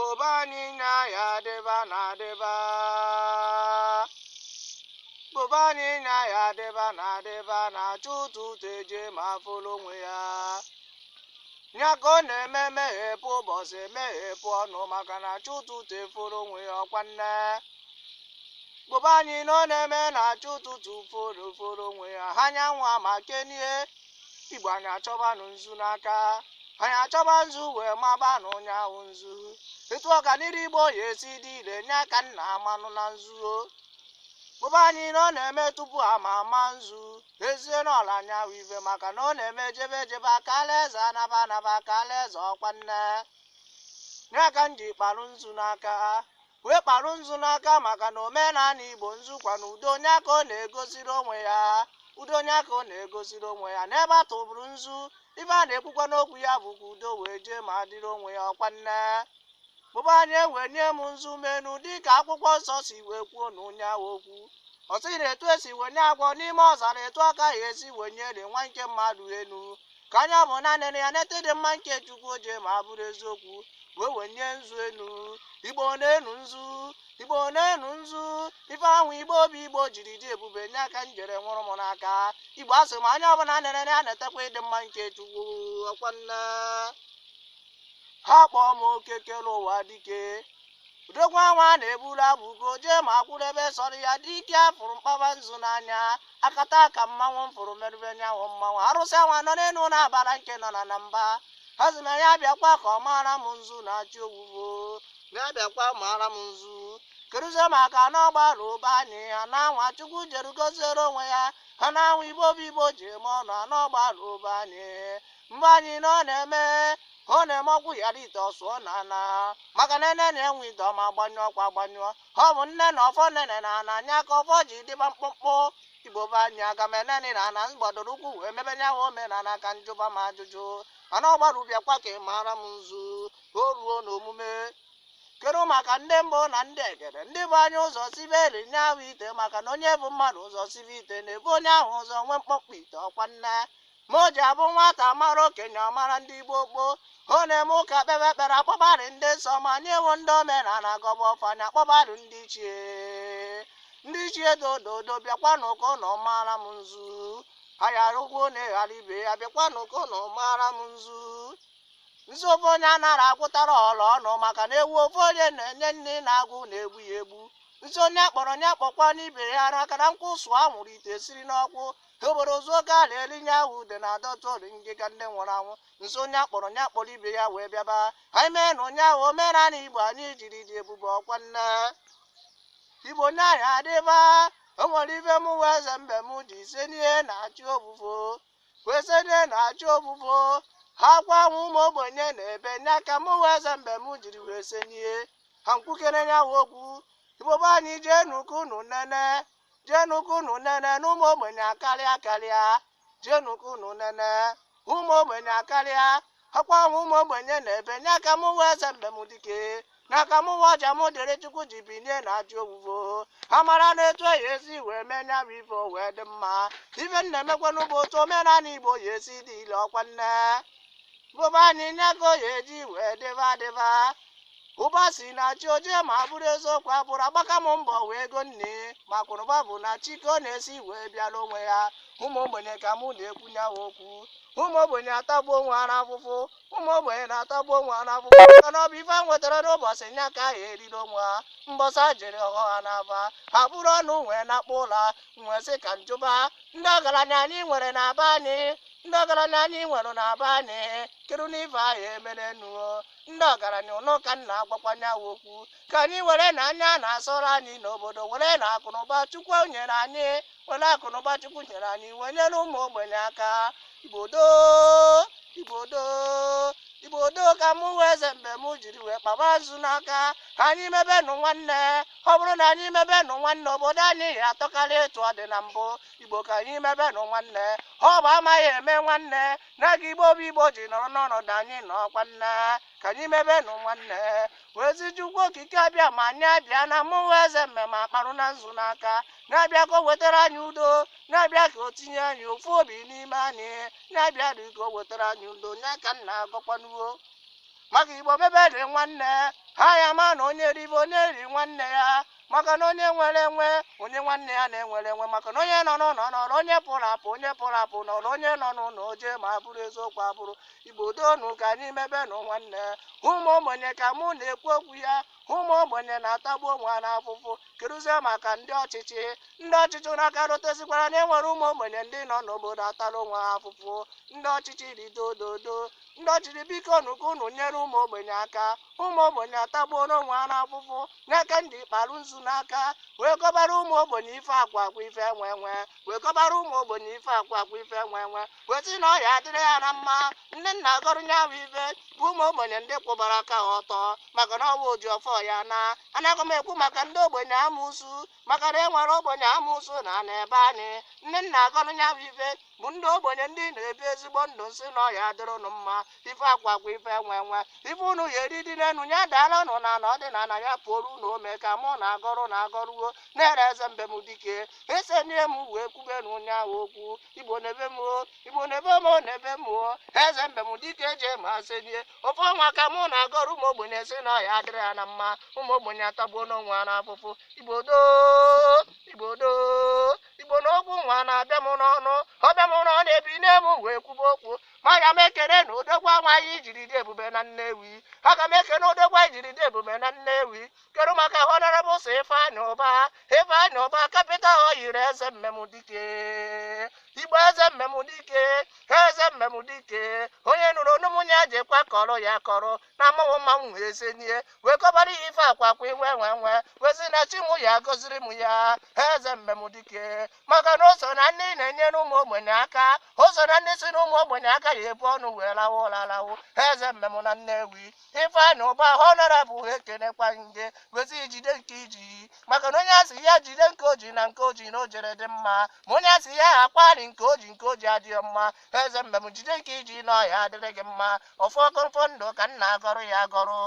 Bobani na ya deba na deba. Bobani na ya deba na chutu teje ma folo nwe ya. Nyako na-eme hepụ ụbọchị meghepụ ọnụ maka na chutu te folo nwe ya ọkwanne. Bobani no na-eme na chutu tu folo nwe ya. Ha nyanwa ma kenie. Igbo anyị achọbanụ nzu n'aka. Anyị achọba nzu wee maba n'ụnyaahụ nzu. Etu ọganiru Igbo ya esi dị ire nye ka nna amanụ na nzuo. Bobani na ọ na-eme tupu ama nzu. Ezie n'ọla anyanwụ ive maka na ọ na-eme jebe aka alaeze anaba aka alaeze ọkwanne. Nye ka m ji kparụ nzu n'aka. Wee kparụ nzu n'aka maka na omenala Igbo nzu kwa na udo onye aka ọ na-egosiri onwe ya. Udo onye aka ọ na-egosiri onwe ya n'ebe a tụbụrụ nzu. Ife a na-ekwukwa n'okwu ya bụ ka udo wee jee ma dịrị onwe ya ọkwanne. Bobani wee nye m nzu menu dịka akwụkwọ nsọ si wee kwuo n'ụnyaahụ okwu. Ọ sị na etu esi wenye agwọ n'ime ọzara etu aka ya esi wenyere nwa nke mmadụ enu. Ka anya bụ na nene ya nete dị mma nke Chukwu oje ma bụrụ eziokwu wee wenye nzu enu. Igbo na-enu nzu. Igbo na-enu nzu. Ife ahụ Igbo obi Igbo jiri dị ebube nye aka njere nwụrụ m n'aka. Igbo asị ma anya ọbụla nene ya netekwa ịdị mma nke Chukwu ọkwanne. Ha kpọọ m okekere ụwa dike. Udokwa nwa na-eburu abụgo jee ma akwụrebe sọrọ ya dike afụrụ mkpaba nzu n'anya. Akata aka mmanwụ m fụrụ merube nyanwụ mmanwụ. Arụsị anwa nọ n'elu na-abara nke nọ na mba. Ha sị na ya bịakwa ka ọ mara m nzu na-achị owuwo. Ya bịakwa mara m nzu. Keruzie maka na ọgbara ụba anyị ha na-anwa Chukwu jere goziere onwe ya. Ha na-anwa Igbo bụ Igbo ji eme ọnụ ha n'ọgbara ụba anyị. Mgbe anyị na ọ na-eme ọ na-eme ọgwụ yara ite ọsụọ na ana maka na ene na-enwe ite ọma agbanyụ ọkwa agbanyụ. Ọ bụ nne na ọfọ nene na ana anya ka ọfọ ji dịba mkpụmkpụ. Igbo bụ anyị aga m eneni na ana gbadoro ukwu wee mebe nyawa omenala ka njụba m ajụjụ. Mana ọgbara ụbịakwa ka ị mara m nzu o ruo n'omume. Kedu maka ndị mbụ na ndị egede ndị bụ anya ụzọ sibe eri nyaahụ ite maka na onye bụ mmadụ ụzọ sibe ite na-ebu onye ahụ ụzọ nwee mkpọmkpọ ite ọkwanne. Ma o ji abụ nwata mara okenye ọmara ndị Igbo gboo. Ọ na-eme ụka kpebe ekpere akpọbarị ndị nsọ ma nyewo ndị omenala gọba ọfanya akpọbarị ndị ichie. Ndị ichie dododo bịakwa n'ụkọ na ọmara m nzu. Ha yarụgwo na-eghara ibe ya bịakwa n'ụkọ na ọmara m nzu. Nzu ofe onye anara agwụtara ọla ọnụ maka na ewu ofe onye na-enye nne na-agwụ na-egbu ya egbu. Nzu onye akpọrọ nye akpọkwa n'ibe ya aka na nkwụ sụọ anwụrụ ite siri n'ọkwụ. Obodo ozuoka a na-eri nye ahụ ude na-adọta ori ngịga ndị nwụrụ anwụ. Nso onye akpọrọ nye akpọrọ ibe ya wee bịaba. Anyị mee na ụnyaahụ omenala Igbo anyị jiri dị ebube ọkwanne. Igbo nye anyị adịba. O nwere ife m wee eze mbe m ji ise n'ihe na-achị obufo. Wee se n'ihe na-achị obufo. Ha gwa nwa ụmụ ogbenye na-ebe nye aka m wee eze mbe m jiri wee se n'ihe. Ha nkwukere nyawa okwu. Igbo bụ anyị jee n'uku unu nene. Jee n'uku unu nene n'ụmụ ogbenye akarịa. Jee n'uku unu nene ụmụ ogbenye akarịa. Akwa ụmụ ogbenye na-ebe nye aka m wee eze mbe m dike. N'aka m nwa ọja m dịrị Chukwu ji binye na ajọ owuwo. Ha mara na etu ya esi wee mee nya bụ ife wee dị mma. Ife nna emekwanụ bụ otu omenala Igbo ya esi dị ile ọkwanne. Bobani nyako ya eji wee dịba. Ụba si na chi ojii ma bụrụ eziokwu abụrụ agbaka m mbọ wee ego nne ma kwụrụba bụ na Chike na-esi wee bịara onwe ya. Ụmụ ogbenye ka mụ na-ekwunyawa okwu. Ụmụ ogbenye atagbu onwe ha n'afụfụ. Ụmụ ogbenye na-atagbu onwe ha n'afụfụ maka na ọ bụ ife a nwetara n'ụbọchị nya ka ha eriri onwe ha. Mbọsa jere ọghọ ha n'aba ha bụrụ ọnụ wee na-akpọ ụla wee sị ka njụba ndị ọgaranya anyị nwere n'aba anyị. Ndị ọgaranya anyị nwere n'aba anyị kedu n'ife ahụ emere nuo. Ndị ọgaranya ụnụ ka nna agwakwanyawa okwu ka anyị were na anya na-asọrọ anyị n'obodo were na akụnụba Chukwu nyere anyị were akụnụba Chukwu nyere anyị wee nyere ụmụ ogbenye aka. Igbo doo ka mụ wee eze mbe m jiri wee kpaba nzu n'aka. Ka anyị mebenụ nwanne. Ọ bụrụ na anyị mebenụ nwanne obodo anyị ya atọkarị etu ọ dị na mbụ. Igbo ka anyị mebenụ nwanne. Ọ bụ amaghị eme nwanne na ga Igbo bụ Igbo ji nọrọ n'ọnọdụ anyị nọkwa nne. Ka anyị mebenụ nwanne. Wezi Chukwu okike abịa ma anyị abịa na mụ wee eze mme ma kparụ na nzu n'aka. Na-abịa ka o wetara anyị udo. Na-abịa ka o tinye anyị ofu obi n'ime anyị. Na-abịa dị ka o wetara anyị udo nye ka nna agọkwanuo. maka Igbo mebe dị nwanne ha ya ma na onye ribe onye ri nwanne ya maka na onye nwere enwe onye nwanne ya na-enwere enwe maka na onye nọ n'ụlọ nọrọ onye pụrụ apụ nọrọ onye nọ n'ụlọ oje ma bụrụ eziokwu abụrụ Igbo donu ka anyị mebe nụ nwanne ụmụ ogbenye ka mụ na-ekwu okwu ya ụmụ ogbenye na-atagbu onwe ha n'afụfụ kedụzie maka ndị ọchịchị n'aka rụtesikwara na enwere ụmụ ogbenye ndị nọ n'obodo atara onwe ha afụfụ ndị ọchịchị ridododo ndị ọchịchị biko nuka unu nyere ụmụ ogbenye aka ụmụ ogbenye atagbuola onwe ha n'afụfụ n'aka ndị kparụ nzu n'aka wee kọbara ụmụ ogbenye ife akwa ife enwe wee kọbara ụmụ ogbenye ife akwa ife enwe wee sị na ọ ya adịrị ya na mma ndị nna agọrọ nya bụ ife bụ ụmụ ogbenye ndị kwụbara aka ha ọtọ maka na ọwa oji ọfọ ya anaghị m ekwu maka ndị ogbenye amụsụ maka na enwere ogbenye amụsụ na ebe anyị ndị nna agọrọ nya bụ ife bụ ndị ogbenye ndị na-ebi ezigbo ndụ nsị na ọya adịrụnụ mma ife akwa ife enwe ife unu ya eri dị n'enu ya daala nụ na ọdịnala ya pụrụ na ome ka mụ na-agọrụwo na-ere eze mbem dike ese nye m wee kwube na ụnyaahụ okwu Igbo na-ebe m eze mbem dike eje ma senie ofe ọnwa ka mụ na-agọrọ ụmụ ogbenye si na ọya adịrị ya na mma ụmụ ogbenye atagbuo n'onwe ha n'afụfụ Igbo na okwu nwa na-abịa m n'ọnụ ọbịa m n'ọnụ ebi na-emu wee kwube okwu ma aga m ekele na odogwu nwaanyị jiri dị ebube na Nnewi aga m ekele odogwu anyị jiri dị ebube na Nnewi kedu maka Honorable Sir Ifeanyi Ụba kapịta ọ yiri eze mmem dike Igbo eze mmem dike onye nụrụ onumụnye jekwa kọrọ ya kọrọ na mmanwụ mmanwụ wee senie wee kọbara ya ife akwa iwe nwe wezi na chi mụ ya gọziri m ya eze mmem dike maka na o so na ndị na-enyere ụmụ ogbenye aka o so na ndị si na ụmụ ogbenye aka ya ebu ọnụ wee lawa ụlalawo eze mmem na Nnewi Ifeanyi Ụba Honorable ekenekwa nge wezi ijide nke iji maka na onye asị ya jide nke oji na nke oji na o jere dị mma ma onye asị ya akpari nke oji adịghị mma eze mmem jide nke iji na ọya adịrị gị mma ọfọ ndụ ka nna agọrọ ya agọrọ